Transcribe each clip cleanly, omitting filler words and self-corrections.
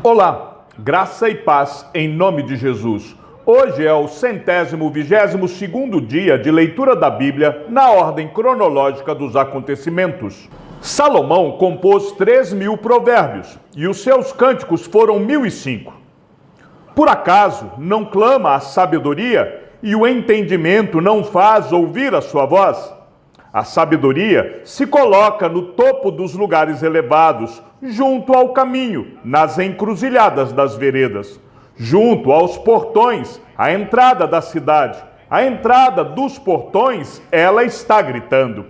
Olá, graça e paz em nome de Jesus. Hoje é o 122º dia de leitura da Bíblia na ordem cronológica dos acontecimentos. Salomão compôs 3.000 provérbios e os seus cânticos foram 1.005. Por acaso não clama a sabedoria e o entendimento não faz ouvir a sua voz? A sabedoria se coloca no topo dos lugares elevados, junto ao caminho, nas encruzilhadas das veredas, junto aos portões, à entrada da cidade. À entrada dos portões, ela está gritando: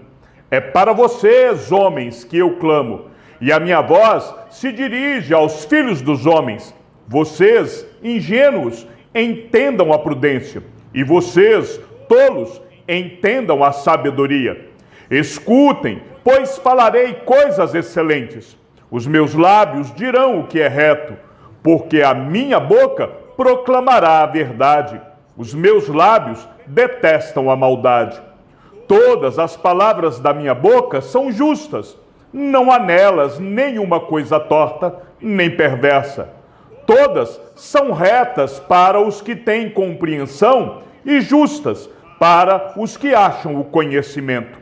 é para vocês, homens, que eu clamo, e a minha voz se dirige aos filhos dos homens. Vocês, ingênuos, entendam a prudência, e vocês, tolos, entendam a sabedoria. Escutem, pois falarei coisas excelentes. Os meus lábios dirão o que é reto, porque a minha boca proclamará a verdade. Os meus lábios detestam a maldade. Todas as palavras da minha boca são justas. Não há nelas nenhuma coisa torta, nem perversa. Todas são retas para os que têm compreensão e justas para os que acham o conhecimento.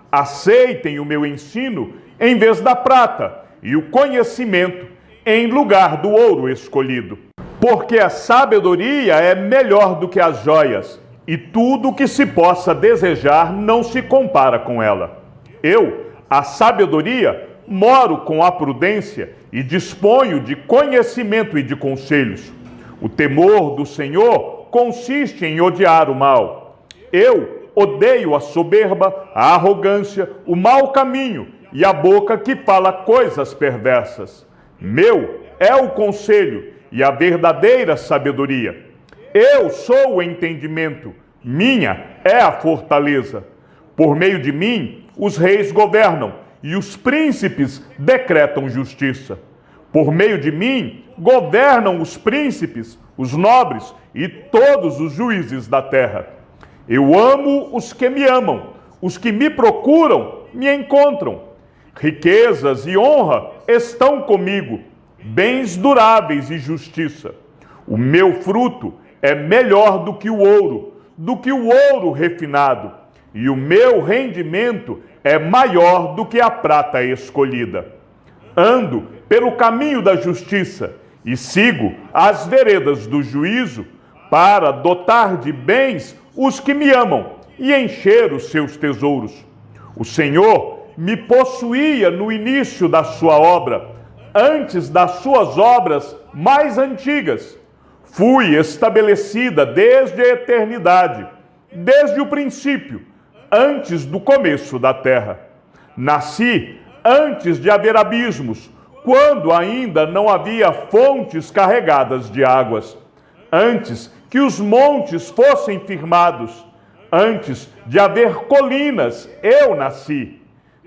Aceitem o meu ensino em vez da prata, e o conhecimento em lugar do ouro escolhido. Porque a sabedoria é melhor do que as joias, e tudo o que se possa desejar não se compara com ela. Eu, a sabedoria, moro com a prudência e disponho de conhecimento e de conselhos. O temor do Senhor consiste em odiar o mal. Eu odeio a soberba, a arrogância, o mau caminho e a boca que fala coisas perversas. Meu é o conselho e a verdadeira sabedoria. Eu sou o entendimento, minha é a fortaleza. Por meio de mim, os reis governam e os príncipes decretam justiça. Por meio de mim, governam os príncipes, os nobres e todos os juízes da terra. Eu amo os que me amam, os que me procuram me encontram. Riquezas e honra estão comigo, bens duráveis e justiça. O meu fruto é melhor do que o ouro refinado, e o meu rendimento é maior do que a prata escolhida. Ando pelo caminho da justiça e sigo as veredas do juízo para dotar de bens os que me amam e encher os seus tesouros. O Senhor me possuía no início da sua obra, antes das suas obras mais antigas. Fui estabelecida desde a eternidade, desde o princípio, antes do começo da terra. Nasci antes de haver abismos, quando ainda não havia fontes carregadas de águas. Antes que os montes fossem firmados, antes de haver colinas, eu nasci.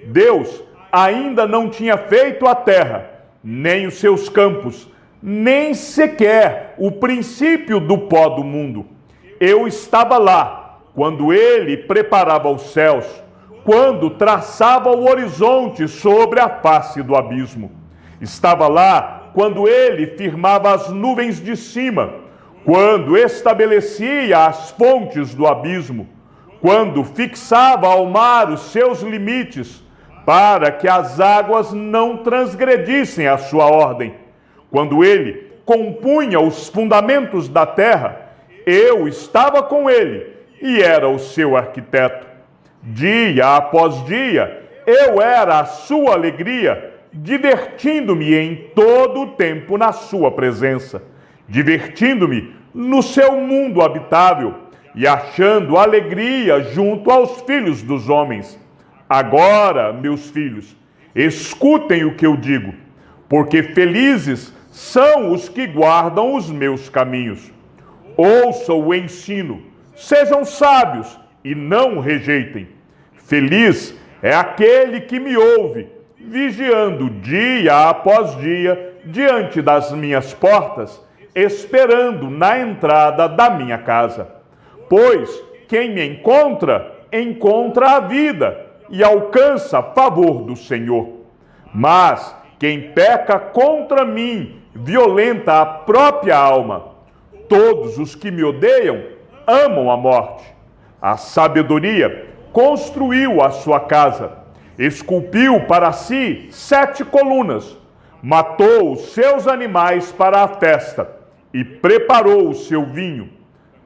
Deus ainda não tinha feito a terra, nem os seus campos, nem sequer o princípio do pó do mundo. Eu estava lá quando ele preparava os céus, quando traçava o horizonte sobre a face do abismo. Estava lá quando ele firmava as nuvens de cima, quando estabelecia as fontes do abismo, quando fixava ao mar os seus limites, para que as águas não transgredissem a sua ordem. Quando ele compunha os fundamentos da terra, eu estava com ele e era o seu arquiteto. Dia após dia, eu era a sua alegria, divertindo-me em todo o tempo na sua presença, divertindo-me no seu mundo habitável e achando alegria junto aos filhos dos homens. Agora, meus filhos, escutem o que eu digo, porque felizes são os que guardam os meus caminhos. Ouçam o ensino, sejam sábios e não o rejeitem. Feliz é aquele que me ouve, vigiando dia após dia diante das minhas portas, esperando na entrada da minha casa. Pois quem me encontra, encontra a vida e alcança favor do Senhor. Mas quem peca contra mim violenta a própria alma. Todos os que me odeiam amam a morte. A sabedoria construiu a sua casa, esculpiu para si 7 colunas, matou os seus animais para a festa e preparou o seu vinho.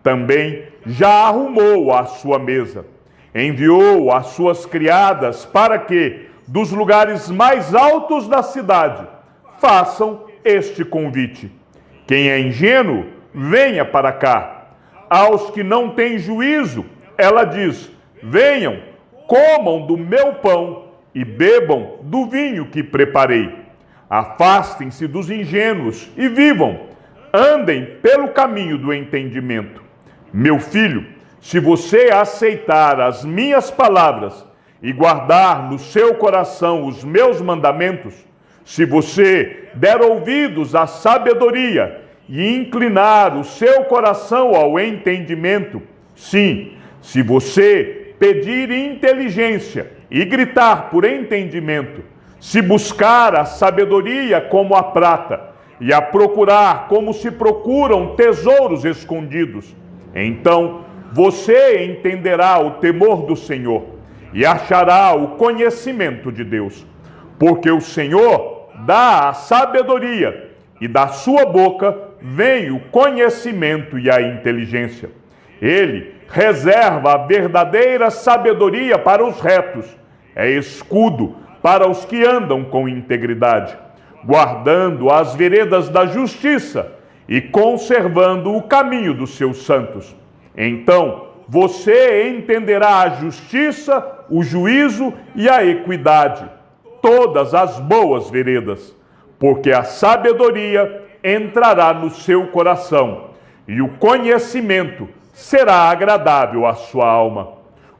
Também já arrumou a sua mesa. Enviou as suas criadas para que, dos lugares mais altos da cidade, façam este convite: quem é ingênuo, venha para cá. Aos que não têm juízo, ela diz: venham, comam do meu pão e bebam do vinho que preparei. Afastem-se dos ingênuos e vivam. Andem pelo caminho do entendimento. Meu filho, se você aceitar as minhas palavras e guardar no seu coração os meus mandamentos, se você der ouvidos à sabedoria e inclinar o seu coração ao entendimento, sim, se você pedir inteligência e gritar por entendimento, se buscar a sabedoria como a prata e a procurar como se procuram tesouros escondidos, então você entenderá o temor do Senhor e achará o conhecimento de Deus, porque o Senhor dá a sabedoria e da sua boca vem o conhecimento e a inteligência. Ele reserva a verdadeira sabedoria para os retos, é escudo para os que andam com integridade, guardando as veredas da justiça e conservando o caminho dos seus santos. Então você entenderá a justiça, o juízo e a equidade, todas as boas veredas, porque a sabedoria entrará no seu coração e o conhecimento será agradável à sua alma.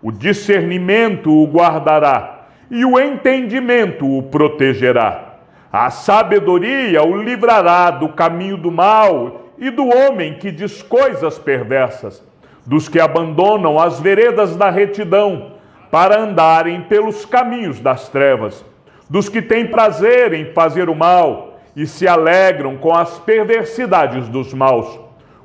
O discernimento o guardará e o entendimento o protegerá. A sabedoria o livrará do caminho do mal e do homem que diz coisas perversas, dos que abandonam as veredas da retidão para andarem pelos caminhos das trevas, dos que têm prazer em fazer o mal e se alegram com as perversidades dos maus,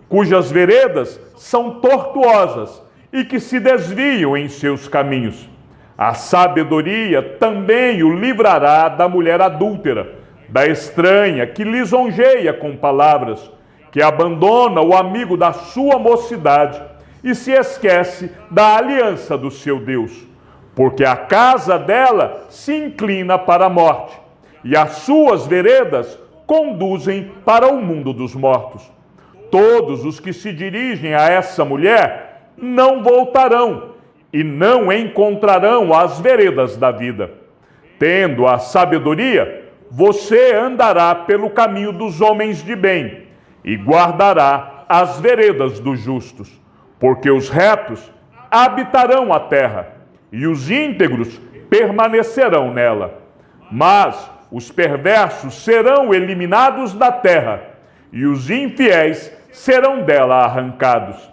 cujas veredas são tortuosas e que se desviam em seus caminhos. A sabedoria também o livrará da mulher adúltera, da estranha que lisonjeia com palavras, que abandona o amigo da sua mocidade e se esquece da aliança do seu Deus, porque a casa dela se inclina para a morte e as suas veredas conduzem para o mundo dos mortos. Todos os que se dirigem a essa mulher não voltarão e não encontrarão as veredas da vida. Tendo a sabedoria, você andará pelo caminho dos homens de bem e guardará as veredas dos justos, porque os retos habitarão a terra e os íntegros permanecerão nela. Mas os perversos serão eliminados da terra e os infiéis serão dela arrancados.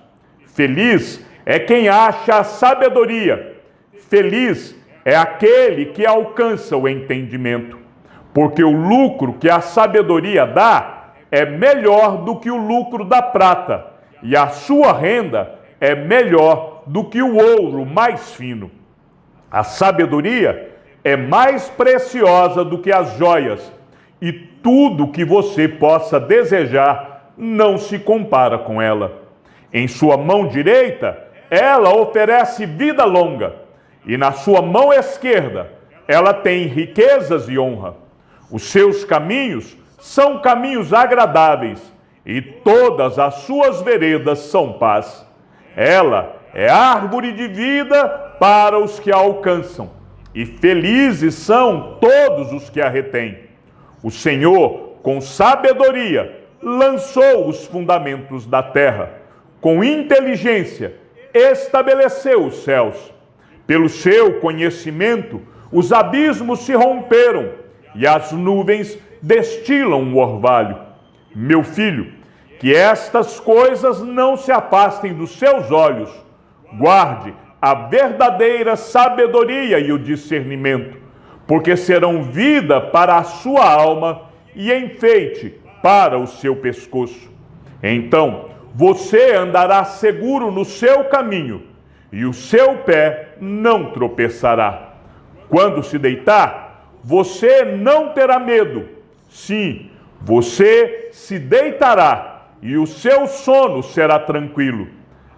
Feliz é quem acha a sabedoria, feliz é aquele que alcança o entendimento, porque o lucro que a sabedoria dá é melhor do que o lucro da prata, e a sua renda é melhor do que o ouro mais fino. A sabedoria é mais preciosa do que as joias, e tudo que você possa desejar não se compara com ela. Em sua mão direita, ela oferece vida longa, e na sua mão esquerda, ela tem riquezas e honra. Os seus caminhos são caminhos agradáveis, e todas as suas veredas são paz. Ela é árvore de vida para os que a alcançam, e felizes são todos os que a retêm. O Senhor, com sabedoria, lançou os fundamentos da terra. Com inteligência, estabeleceu os céus. Pelo seu conhecimento, os abismos se romperam e as nuvens destilam o orvalho. Meu filho, que estas coisas não se afastem dos seus olhos. Guarde a verdadeira sabedoria e o discernimento, porque serão vida para a sua alma e enfeite para o seu pescoço. Então você andará seguro no seu caminho, e o seu pé não tropeçará. Quando se deitar, você não terá medo. Sim, você se deitará, e o seu sono será tranquilo.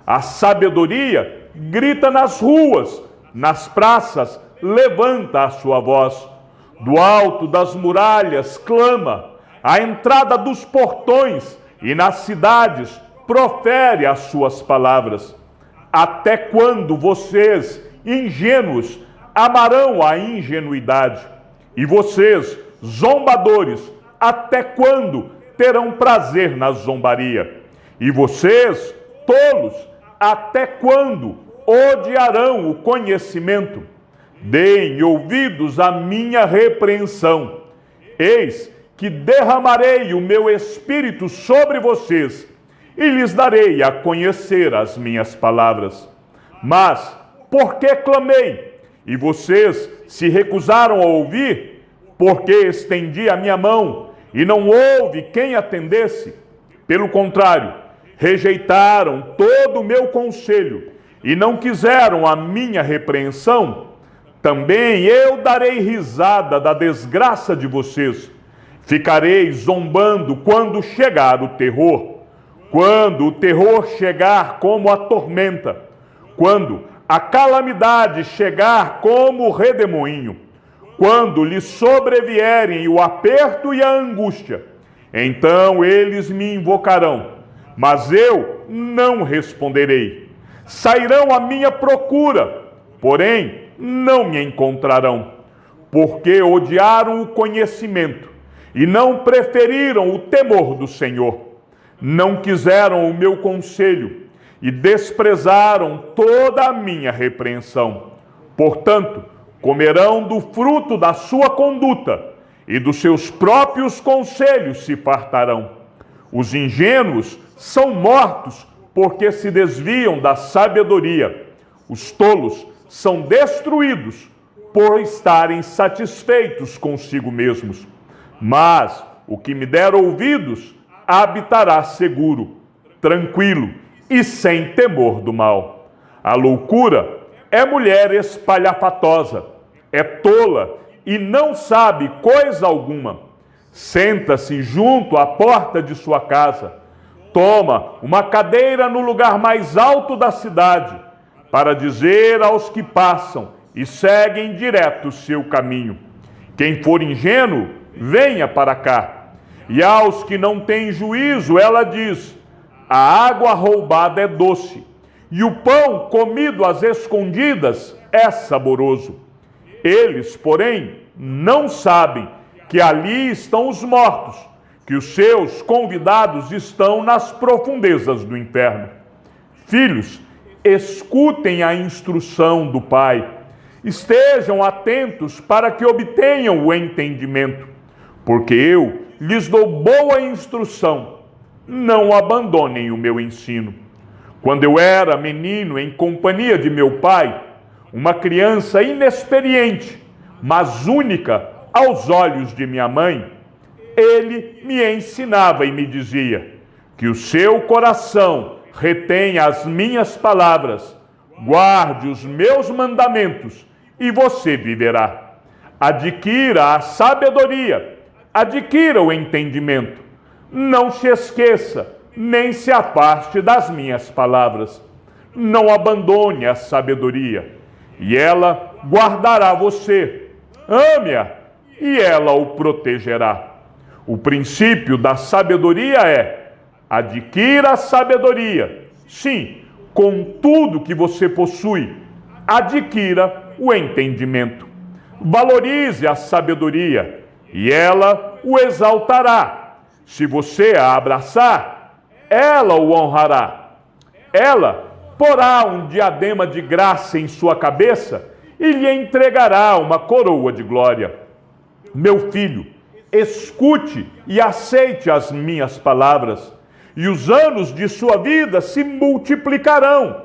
A sabedoria grita nas ruas, nas praças, levanta a sua voz. Do alto das muralhas clama, à entrada dos portões e nas cidades profere as suas palavras. Até quando vocês, ingênuos, amarão a ingenuidade? E vocês, zombadores, até quando terão prazer na zombaria? E vocês, tolos, até quando odiarão o conhecimento? Deem ouvidos à minha repreensão. Eis que derramarei o meu espírito sobre vocês e lhes darei a conhecer as minhas palavras. Mas, por que clamei? E vocês se recusaram a ouvir? Porque estendi a minha mão e não houve quem atendesse? Pelo contrário, rejeitaram todo o meu conselho e não quiseram a minha repreensão. Também eu darei risada da desgraça de vocês. Ficarei zombando quando chegar o terror. Quando o terror chegar como a tormenta, quando a calamidade chegar como o redemoinho, quando lhes sobrevierem o aperto e a angústia, então eles me invocarão, mas eu não responderei. Sairão à minha procura, porém não me encontrarão, porque odiaram o conhecimento e não preferiram o temor do Senhor. Não quiseram o meu conselho e desprezaram toda a minha repreensão. Portanto, comerão do fruto da sua conduta e dos seus próprios conselhos se fartarão. Os ingênuos são mortos porque se desviam da sabedoria. Os tolos são destruídos por estarem satisfeitos consigo mesmos. Mas o que me der ouvidos habitará seguro, tranquilo e sem temor do mal. A loucura é mulher espalhafatosa, é tola e não sabe coisa alguma. Senta-se junto à porta de sua casa, toma uma cadeira no lugar mais alto da cidade, para dizer aos que passam e seguem direto o seu caminho: quem for ingênuo, venha para cá. E aos que não têm juízo, ela diz: a água roubada é doce, e o pão comido às escondidas é saboroso. Eles, porém, não sabem que ali estão os mortos, que os seus convidados estão nas profundezas do inferno. Filhos, escutem a instrução do Pai, estejam atentos para que obtenham o entendimento, porque eu lhes dou boa instrução, não abandonem o meu ensino. Quando eu era menino em companhia de meu pai, uma criança inexperiente, mas única aos olhos de minha mãe, ele me ensinava e me dizia: que o seu coração retenha as minhas palavras, guarde os meus mandamentos e você viverá. Adquira a sabedoria, adquira o entendimento. Não se esqueça, nem se afaste das minhas palavras. Não abandone a sabedoria, e ela guardará você. Ame-a, e ela o protegerá. O princípio da sabedoria é: adquira a sabedoria. Sim, com tudo que você possui, adquira o entendimento. Valorize a sabedoria, e ela o exaltará. Se você a abraçar, ela o honrará. Ela porá um diadema de graça em sua cabeça e lhe entregará uma coroa de glória. Meu filho, escute e aceite as minhas palavras, e os anos de sua vida se multiplicarão.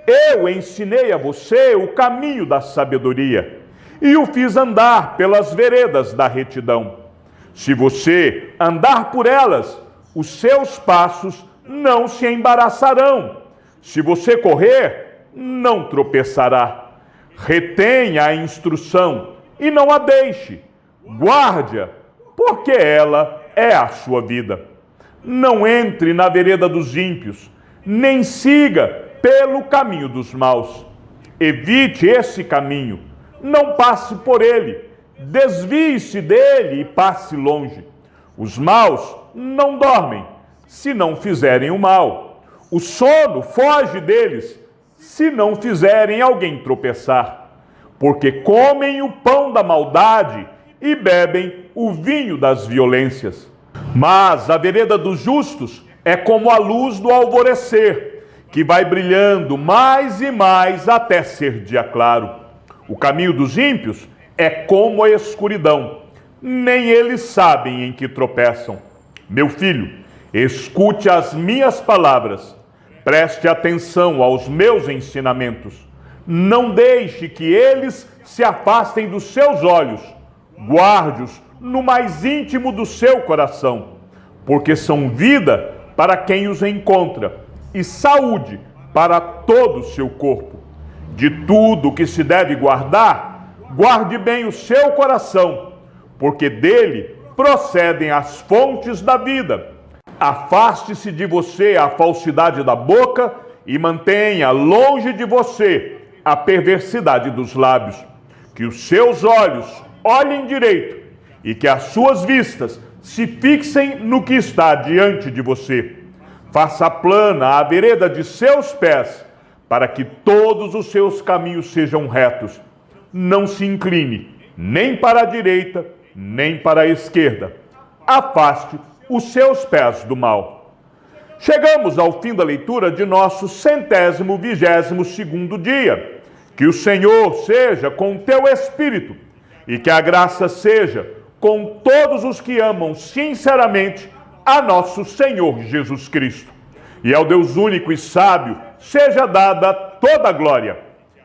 Eu ensinei a você o caminho da sabedoria, e o fiz andar pelas veredas da retidão. Se você andar por elas, os seus passos não se embaraçarão. Se você correr, não tropeçará. Retenha a instrução e não a deixe. Guarde-a, porque ela é a sua vida. Não entre na vereda dos ímpios, nem siga pelo caminho dos maus. Evite esse caminho, não passe por ele. Desvie-se dele e passe longe. Os maus não dormem, se não fizerem o mal. O sono foge deles, se não fizerem alguém tropeçar. Porque comem o pão da maldade e bebem o vinho das violências. Mas a vereda dos justos é como a luz do alvorecer, que vai brilhando mais e mais até ser dia claro. O caminho dos ímpios é como a escuridão, nem eles sabem em que tropeçam. Meu filho, escute as minhas palavras, preste atenção aos meus ensinamentos. Não deixe que eles se afastem dos seus olhos, guarde-os no mais íntimo do seu coração, porque são vida para quem os encontra e saúde para todo o seu corpo. De tudo que se deve guardar, guarde bem o seu coração, porque dele procedem as fontes da vida. Afaste-se de você a falsidade da boca e mantenha longe de você a perversidade dos lábios. Que os seus olhos olhem direito e que as suas vistas se fixem no que está diante de você. Faça plana a vereda de seus pés, para que todos os seus caminhos sejam retos. Não se incline nem para a direita, nem para a esquerda. Afaste os seus pés do mal. Chegamos ao fim da leitura de nosso 122º dia. Que o Senhor seja com o teu espírito e que a graça seja com todos os que amam sinceramente a nosso Senhor Jesus Cristo. E ao Deus único e sábio seja dada toda a glória,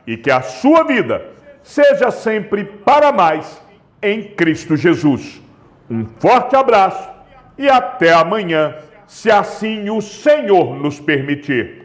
e que a sua vida seja sempre para mais em Cristo Jesus. Um forte abraço e até amanhã, se assim o Senhor nos permitir.